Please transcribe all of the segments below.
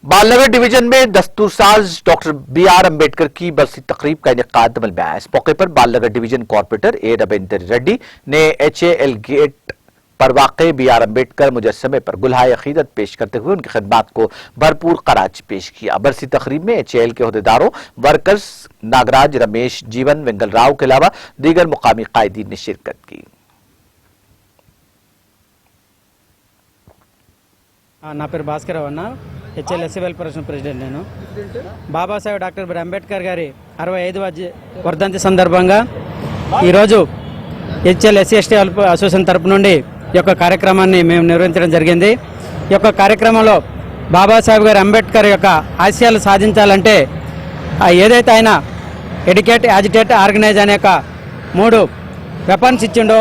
Balanagar division में दस्तूरसाज doctor B R. Ambedkar की बरसी तकरीब का इनेकाद अमल में आया। इस मौके पर बालनगर डिवीजन कॉर्पोरेटर ए. रविंदर रेड्डी ने एच.ए.एल. गेट पर वाक़े बी.आर. अम्बेडकर मुजस्समे पर गुलहाए अकीदत पेश करते हुए उनकी खिदमात को भरपूर खराज पेश किया। बरसी तकरीब में एच.ए.एल. के अहदेदारों, वर्कर्स, नागराज, रमेश, जीवन, वेंगल राव के अलावा दीगर मुकामी कायदीन ने शिरकत की। నా పేరు భాస్కర్ అన్న, హెచ్ఎల్ ఎస్సీ వెల్ఫేర్ ప్రెసిడెంట్. నేను బాబాసాహెబ్ డాక్టర్ బిఆర్ అంబేద్కర్ గారి 65వ వర్ధంతి సందర్భంగా ఈరోజు హెచ్ఎల్ ఎస్సీ ఎస్టీ అసోసియేషన్ తరపు నుండి ఈ యొక్క కార్యక్రమాన్ని మేము నిర్వహించడం జరిగింది. ఈ యొక్క కార్యక్రమంలో బాబాసాహెబ్ గారు అంబేద్కర్ యొక్క ఆశయాలు సాధించాలంటే ఏదైతే ఆయన ఎడ్యుకేట్, యాజిటేట్, ఆర్గనైజ్ అనే ఒక 3 వెపన్స్ ఇచ్చిండో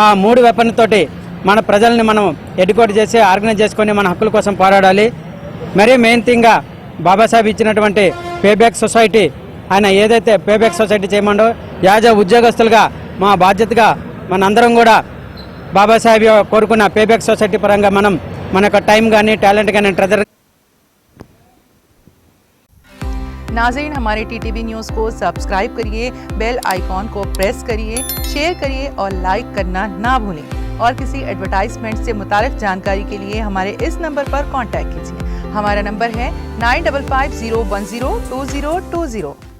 ఆ 3 వెపన్ తోటి మన ప్రజల్ని మనం ఎడ్యుకేట్ చేసి ఆర్గనైజ్ చేసుకొని మన హక్కుల కోసం పోరాడాలి. మరీ మెయిన్ థింగ్గా బాబాసాహెబ్ ఇచ్చినటువంటి పేబ్యాక్ సొసైటీ, ఆయన ఏదైతే పేబ్యాక్ సొసైటీ చేయమండో యాజ్ ఉద్యోగస్తులుగా మా బాధ్యతగా మనందరం కూడా బాబాసాహెబ్ కోరుకున్న పేబ్యాక్ సొసైటీ పరంగా మనం మన యొక్క టైం కానీ టాలెంట్ కానీ ట్రెజర్. नाज़रीन, हमारे टीटीवी न्यूज़ को सब्सक्राइब करिए, बेल आइकॉन को प्रेस करिए, शेयर करिए और लाइक करना ना भूलें। और किसी एडवर्टाइजमेंट से मुताल्लिक़ जानकारी के लिए हमारे इस नंबर पर कांटेक्ट कीजिए। हमारा नंबर है 9550102020।